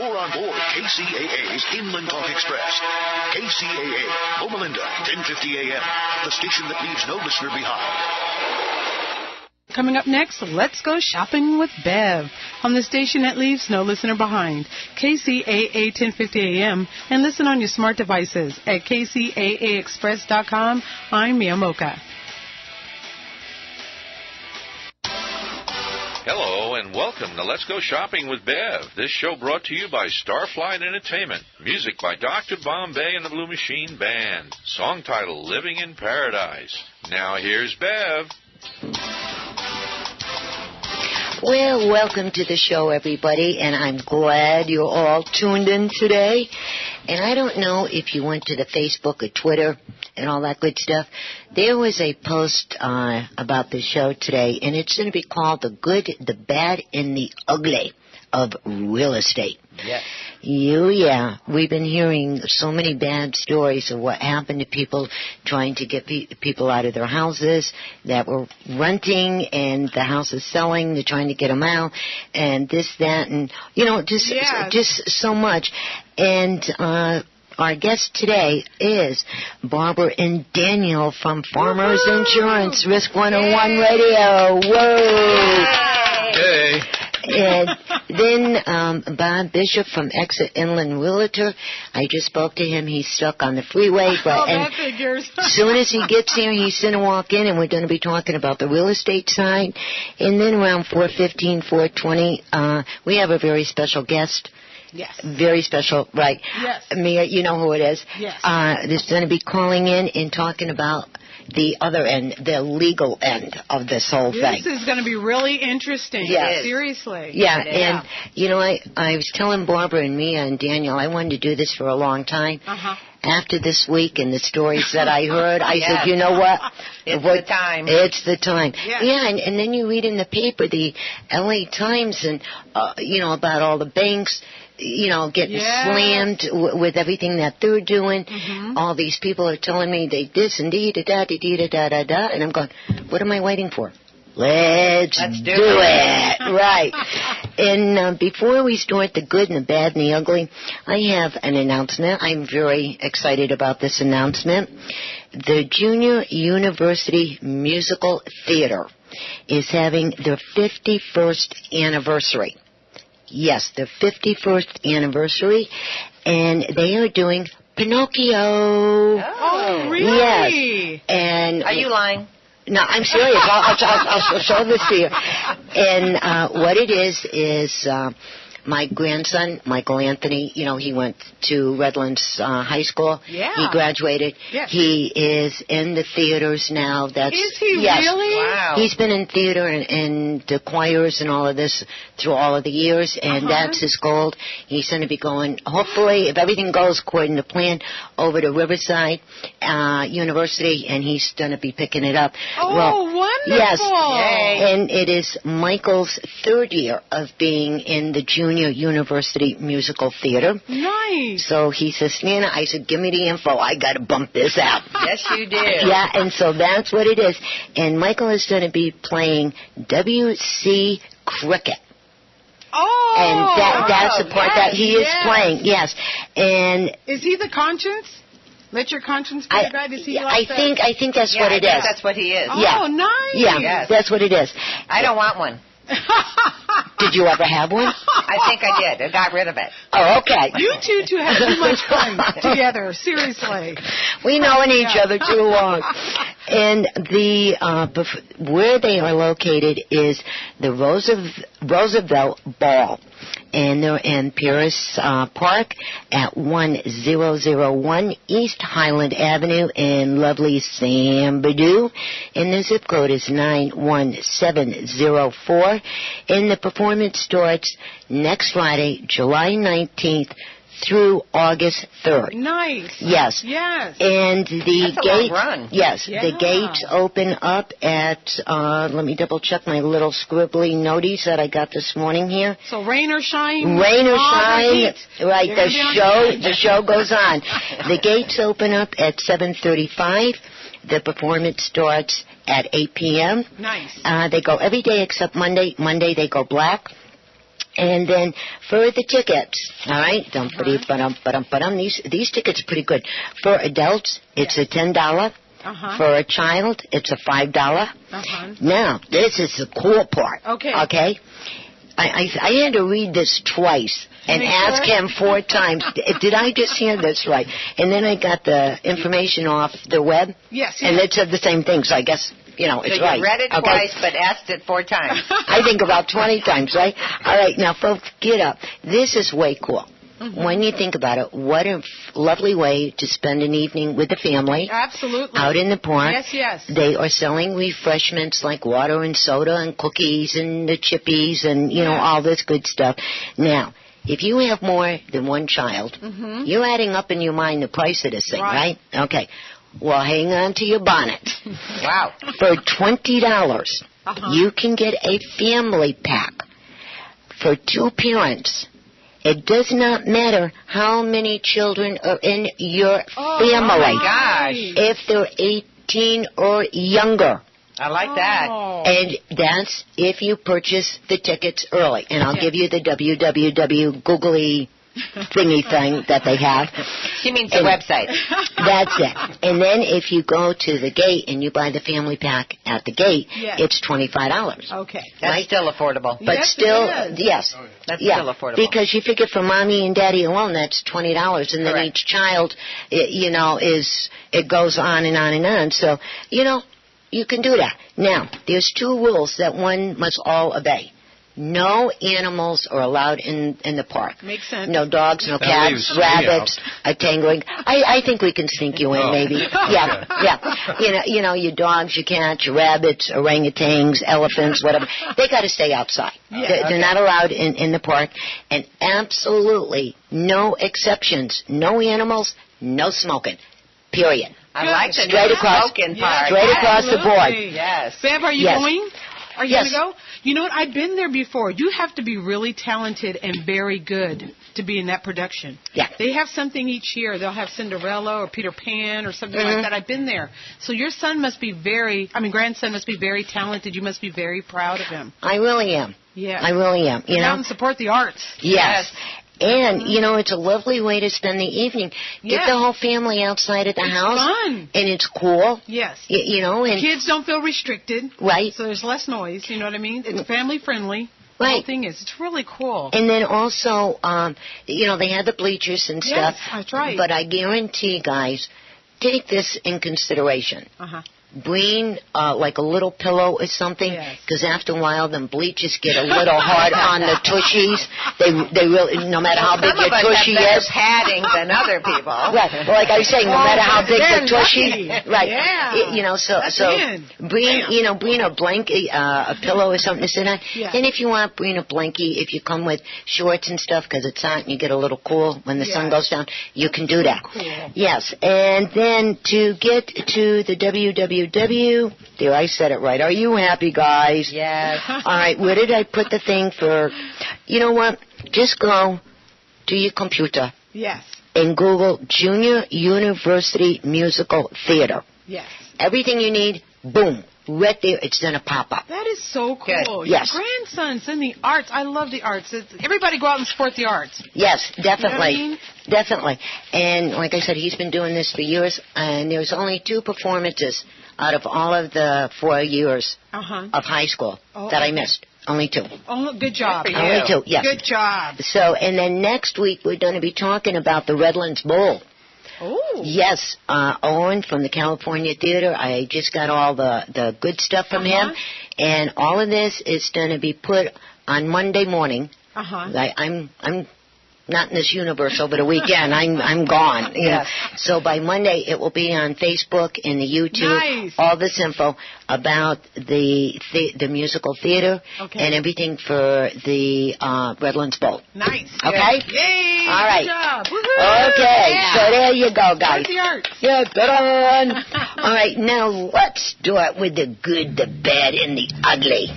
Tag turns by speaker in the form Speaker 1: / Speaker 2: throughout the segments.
Speaker 1: More on board KCAA's Inland Talk Express. KCAA, Loma Linda, 1050 AM, the station that leaves no listener behind.
Speaker 2: Coming up next, let's go shopping with Bev on the station that leaves no listener behind. KCAA 1050 AM, and listen on your smart devices at kcaaexpress.com. I'm Mia Mocha.
Speaker 3: Hello and welcome to Let's Go Shopping with Bev. This show brought to you by Starflight Entertainment. Music by Dr. Bombay and the Blue Machine Band. Song title, Living in Paradise. Now here's Bev.
Speaker 4: Well, welcome to the show, everybody, and I'm glad you're all tuned in today. And I don't know if you went to the Facebook or Twitter and all that good stuff. There was a post about the show today, and it's going to be called The Good, the Bad, and the Ugly of Real Estate.
Speaker 5: Yes.
Speaker 4: Yeah. We've been hearing so many bad stories of what happened to people trying to get people out of their houses that were renting, and the house is selling. They're trying to get them out, and this, that, and, just so much. And our guest today is Barbara and Daniel from Farmers Insurance, Risk 101 Radio. Whoa!
Speaker 3: Hey.
Speaker 4: And then Bob Bishop from Exit Inland Realtor. I just spoke to him. He's stuck on the freeway. But
Speaker 2: that figures.
Speaker 4: As soon as he gets here, he's going to walk in, and we're going to be talking about the real estate side. And then around 4:15, 4:20, we have a very special guest.
Speaker 2: Yes.
Speaker 4: Very special, right?
Speaker 2: Yes.
Speaker 4: Mia, you know who it is.
Speaker 2: Yes.
Speaker 4: That's going to be calling in and talking about the other end, the legal end of this whole thing.
Speaker 2: This is going to be really interesting.
Speaker 4: Yeah.
Speaker 2: Seriously.
Speaker 4: Yeah, and, I was telling Barbara and Mia and Daniel, I wanted to do this for a long time.
Speaker 2: Uh-huh.
Speaker 4: After this week and the stories that I heard, I said, you know what?
Speaker 5: It's the time.
Speaker 4: It's the time.
Speaker 2: Yeah,
Speaker 4: and then you read in the paper, the L.A. Times, and, about all the banks, getting slammed with everything that they're doing.
Speaker 2: Mm-hmm.
Speaker 4: All these people are telling me they this and da-da-da-da-da-da, and I'm going, what am I waiting for? Let's do it. Right. And before we start the good and the bad and the ugly, I have an announcement. I'm very excited about this announcement. The Junior University Musical Theater is having their 51st anniversary. Yes, their 51st anniversary, and they are doing Pinocchio.
Speaker 2: Oh, really?
Speaker 4: Yes. And
Speaker 5: are you lying?
Speaker 4: No, I'm serious. I'll show this to you. And what it is my grandson, Michael Anthony, he went to Redlands High School.
Speaker 2: Yeah.
Speaker 4: He graduated.
Speaker 2: Yes.
Speaker 4: He is in the theaters now.
Speaker 2: Is he really?
Speaker 5: Wow.
Speaker 4: He's been in theater and the choirs and all of this through all of the years, and that's his goal. He's going to be going, hopefully, if everything goes according to plan, over to Riverside University, and he's going to be picking it up.
Speaker 2: Oh, wonderful.
Speaker 4: Yes.
Speaker 5: Yay.
Speaker 4: And it is Michael's third year of being in the Junior University Musical Theater.
Speaker 2: Nice.
Speaker 4: So he says, Nana, I said, give me the info. I got to bump this out.
Speaker 5: Yes, you do.
Speaker 4: Yeah, and so that's what it is. And Michael is going to be playing WC Cricket.
Speaker 2: Oh.
Speaker 4: And that's the part that he is playing, yes. And
Speaker 2: is he the conscience? Let your conscience be your guide. Is he like that?
Speaker 4: I think that's what it is.
Speaker 5: That's what he is.
Speaker 2: Oh, nice.
Speaker 4: Yeah,
Speaker 5: Yes.
Speaker 4: that's what it is.
Speaker 5: I don't want one.
Speaker 4: Did you ever have one?
Speaker 5: I think I did. I got rid of it.
Speaker 4: Oh, okay.
Speaker 2: You two have too much fun together. Seriously.
Speaker 4: We know each other too long. And the where they are located is the Roosevelt Ball. And they're in Paris Park at 1001 East Highland Avenue in lovely Sambadoo. And the zip code is 91704. And the performance starts next Friday, July 19th, through August 3rd.
Speaker 2: Nice.
Speaker 4: Yes.
Speaker 2: Yes.
Speaker 4: And the
Speaker 5: That's a long run.
Speaker 4: Yes,
Speaker 2: Yeah.
Speaker 4: the gates open up at, let me double check my little scribbly noties that I got this morning here.
Speaker 2: So rain or shine.
Speaker 4: Rain or
Speaker 2: all the
Speaker 4: shine,
Speaker 2: heat.
Speaker 4: right,
Speaker 2: You're
Speaker 4: the
Speaker 2: gonna be on
Speaker 4: show goes on. The gates open up at 7:35. The performance starts at 8 p.m.
Speaker 2: Nice.
Speaker 4: They go every day except Monday. Monday they go black. And then for the tickets, all right, these tickets are pretty good. For adults, it's a $10. For a child, it's a $5. Now, this is the cool part. Okay? I had to read this twice and ask him 4 times, did I just hear this right? And then I got the information off the web.
Speaker 2: Yes.
Speaker 4: And it said the same thing, so I guess, it's right.
Speaker 5: You read it twice, but asked it 4 times.
Speaker 4: I think about 20 times, right? All right, now, folks, get up. This is way cool. When you think about it, what a lovely way to spend an evening with the family.
Speaker 2: Absolutely.
Speaker 4: Out in the park.
Speaker 2: Yes.
Speaker 4: They are selling refreshments like water and soda and cookies and the chippies and, all this good stuff. Now, if you have more than one child, you're adding up in your mind the price of this thing, right? Okay. Well, hang on to your bonnet.
Speaker 5: Wow.
Speaker 4: For $20, you can get a family pack for 2 parents. It does not matter how many children are in your family.
Speaker 5: Oh, my gosh.
Speaker 4: If they're 18 or younger.
Speaker 5: I like that.
Speaker 4: And that's if you purchase the tickets early. And I'll give you the www googly thingy thing that they have.
Speaker 5: She means the website.
Speaker 4: That's it. And then if you go to the gate and you buy the family pack at the gate, it's $25.
Speaker 2: Okay.
Speaker 5: That's still affordable.
Speaker 4: But
Speaker 2: yes,
Speaker 4: still,
Speaker 2: yes.
Speaker 5: That's still affordable.
Speaker 4: Because you figure for mommy and daddy alone, that's $20. And then each child, it goes on and on and on. So, you can do that. Now, there's 2 rules that one must all obey. No animals are allowed in the park.
Speaker 2: Makes sense.
Speaker 4: No dogs, no cats, rabbits, a tangling. I think we can sneak you in, maybe. Yeah. Your dogs, your cats, your rabbits, orangutans, elephants, whatever. They got to stay outside. They're not allowed in the park. And absolutely no exceptions. No animals, no smoking. Period.
Speaker 5: I like the
Speaker 4: straight across,
Speaker 5: smoking part.
Speaker 4: Straight across the board.
Speaker 5: Yes.
Speaker 2: Bev, are you going? Are you going to go? You know what? I've been there before. You have to be really talented and very good to be in that production.
Speaker 4: Yeah.
Speaker 2: They have something each year. They'll have Cinderella or Peter Pan or something like that. I've been there. So your grandson must be very talented. You must be very proud of him.
Speaker 4: I really am.
Speaker 2: Yeah.
Speaker 4: I really am.
Speaker 2: Come out and support the arts.
Speaker 4: Yes. And, it's a lovely way to spend the evening. Get the whole family outside at the house.
Speaker 2: It's fun.
Speaker 4: And it's cool.
Speaker 2: Yes.
Speaker 4: And
Speaker 2: kids don't feel restricted.
Speaker 4: Right.
Speaker 2: So there's less noise, you know what I mean? It's family friendly.
Speaker 4: Right.
Speaker 2: The whole thing is, it's really cool.
Speaker 4: And then also, they had the bleachers and stuff.
Speaker 2: Yes, that's right.
Speaker 4: But I guarantee, guys, take this in consideration. Bring like a little pillow or something, because after a while, them bleachers get a little hard on the tushies. They really, no matter how big your tushy is,
Speaker 5: padding than other people.
Speaker 4: Right. Well, like I was saying, no matter how big the tushy, right?
Speaker 2: Yeah.
Speaker 4: So bring a blanket, a pillow or something to sit on.
Speaker 2: Yeah.
Speaker 4: And if you want, bring a blankie. If you come with shorts and stuff, because it's hot and you get a little cool when the sun goes down, you can do that.
Speaker 2: Cool.
Speaker 4: Yes. And then to get to the www. There, I said it right. Are you happy, guys?
Speaker 5: Yes.
Speaker 4: All right, where did I put the thing for? You know what? Just go to your computer.
Speaker 2: Yes.
Speaker 4: And Google Junior University Musical Theater.
Speaker 2: Yes.
Speaker 4: Everything you need, boom, right there. It's going to pop up.
Speaker 2: That is so cool.
Speaker 4: Good. Yes.
Speaker 2: Your grandson's in the arts. I love the arts. Everybody go out and support the arts.
Speaker 4: Yes, definitely.
Speaker 2: You know what I mean?
Speaker 4: Definitely. And like I said, he's been doing this for years, and there's only 2 performances out of all of the 4 years of high school that I missed. Only 2.
Speaker 2: Oh, good job.
Speaker 4: Only 2, yes.
Speaker 2: Good job.
Speaker 4: So, and then next week we're going to be talking about the Redlands Bowl.
Speaker 2: Oh.
Speaker 4: Yes, Owen from the California Theater. I just got all the good stuff from him. And all of this is going to be put on Monday morning. I'm not in this universe over the weekend. I'm gone. You know. So by Monday it will be on Facebook and the YouTube.
Speaker 2: Nice.
Speaker 4: All this info about the musical theater and everything for the Redlands Bowl.
Speaker 2: Nice.
Speaker 4: Okay.
Speaker 2: Yay.
Speaker 4: All right.
Speaker 2: Good job. Woo-hoo.
Speaker 4: Okay.
Speaker 2: Yeah.
Speaker 4: So there you go, guys.
Speaker 2: The arts.
Speaker 4: Yeah, done. All right. Now let's start with the good, the bad, and the ugly.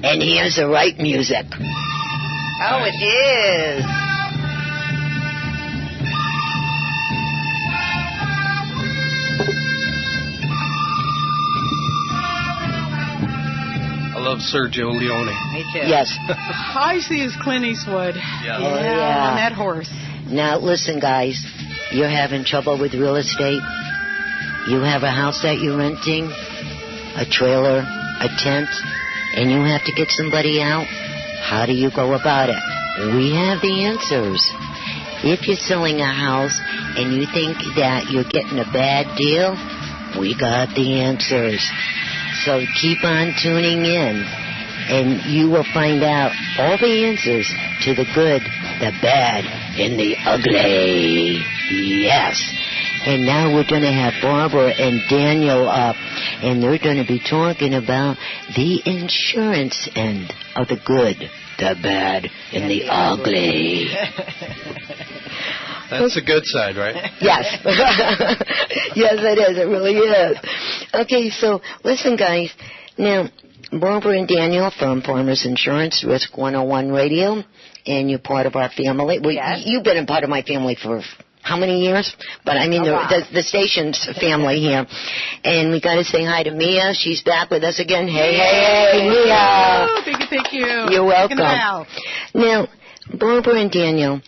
Speaker 4: And here's the right music.
Speaker 5: Oh, it is.
Speaker 6: love Sergio Leone.
Speaker 5: Me too.
Speaker 4: Yes.
Speaker 2: I see is Clint Eastwood.
Speaker 6: Yeah.
Speaker 4: Oh, yeah.
Speaker 2: On that horse.
Speaker 4: Now, listen, guys. You're having trouble with real estate. You have a house that you're renting, a trailer, a tent, and you have to get somebody out. How do you go about it? We have the answers. If you're selling a house and you think that you're getting a bad deal, we got the answers. So keep on tuning in, and you will find out all the answers to the good, the bad, and the ugly. Yes. And now we're going to have Barbara and Daniel up, and they're going to be talking about the insurance end of the good, the bad, and the ugly.
Speaker 6: That's the good side, right?
Speaker 4: Yes. Yes, it is. It really is. Okay, so listen, guys. Now, Barbara and Daniel from Farmers Insurance, Risk 101 Radio, and you're part of our family. Well,
Speaker 5: Yes.
Speaker 4: You've been a part of my family for how many years? But I mean, the station's family here. And we got to say hi to Mia. She's back with us again. Hey, Mia.
Speaker 2: Oh, thank you.
Speaker 4: You're welcome.
Speaker 2: Checking it out.
Speaker 4: Now, Barbara and Daniel,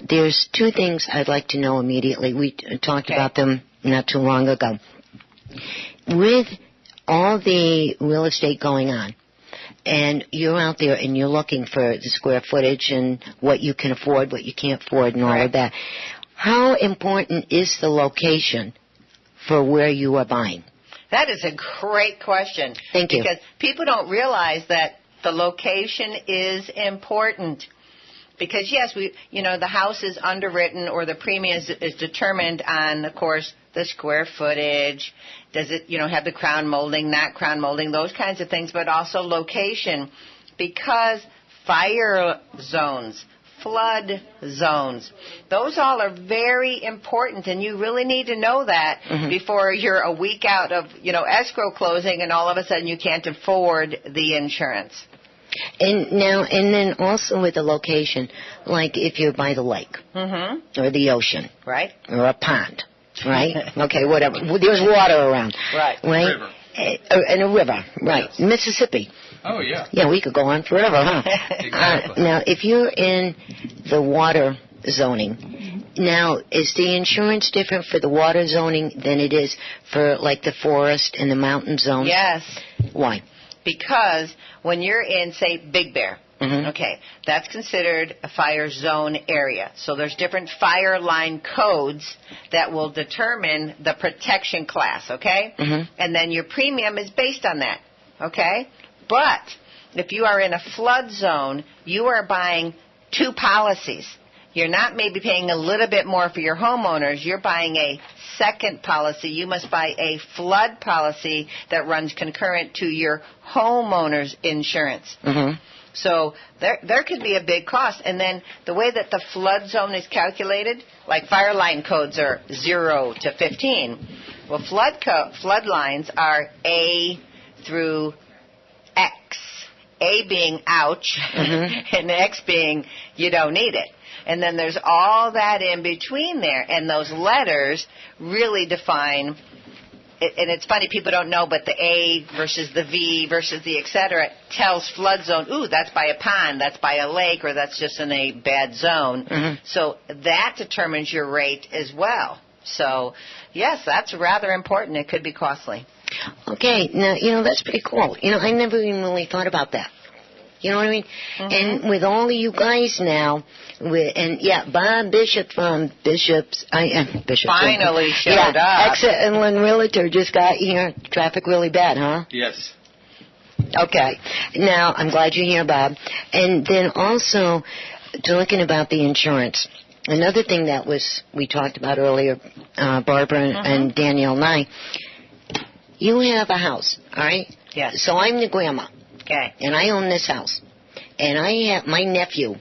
Speaker 4: there's two things I'd like to know immediately. We talked about them not too long ago. With all the real estate going on, and you're out there and you're looking for the square footage and what you can afford, what you can't afford, and all of that, how important is the location for where you are buying?
Speaker 5: That is a great question.
Speaker 4: Thank you.
Speaker 5: Because people don't realize that the location is important. Because, yes, the house is underwritten or the premium is determined on, of course, the square footage. Does it, have the crown molding, not crown molding, those kinds of things, but also location. Because fire zones, flood zones, those all are very important, and you really need to know that before you're a week out of, escrow closing and all of a sudden you can't afford the insurance.
Speaker 4: And then also with the location, like if you're by the lake or the ocean,
Speaker 5: right,
Speaker 4: or a pond, right? Okay, whatever. There's water around,
Speaker 5: right?
Speaker 6: River.
Speaker 4: And a river, right?
Speaker 6: Yes.
Speaker 4: Mississippi.
Speaker 6: Oh, yeah.
Speaker 4: Yeah, we could go on forever, huh?
Speaker 6: Exactly.
Speaker 4: Now, if you're in the water zoning, now is the insurance different for the water zoning than it is for like the forest and the mountain zones?
Speaker 5: Yes.
Speaker 4: Why?
Speaker 5: Because when you're in, say, Big Bear, okay, that's considered a fire zone area. So there's different fire line codes that will determine the protection class, okay? And then your premium is based on that, okay? But if you are in a flood zone, you are buying two policies. You're not maybe paying a little bit more for your homeowners. You're buying a second policy. You must buy a flood policy that runs concurrent to your homeowner's insurance. So there could be a big cost. And then the way that the flood zone is calculated, like fire line codes are 0 to 15. Well, flood lines are A through X. A being ouch, and X being you don't need it. And then there's all that in between there, and those letters really define, and it's funny, people don't know, but the A versus the V versus the et cetera tells flood zone, ooh, that's by a pond, that's by a lake, or that's just in a bad zone. So that determines your rate as well. So, yes, that's rather important. It could be costly.
Speaker 4: Okay, now, that's pretty cool. I never even really thought about that. You know what I mean? And with all of you guys now, Bob Bishop from Bishop's, Bishop
Speaker 5: Finally showed up.
Speaker 4: Exit Inland Realtor just got here. Traffic really bad, huh?
Speaker 6: Yes.
Speaker 4: Okay. Now, I'm glad you're here, Bob. And then also, talking about the insurance. Another thing that we talked about earlier, Barbara and Danielle and I, you have a house, all right?
Speaker 5: Yes.
Speaker 4: So I'm the grandma.
Speaker 5: Okay.
Speaker 4: And I own this house. And I have my nephew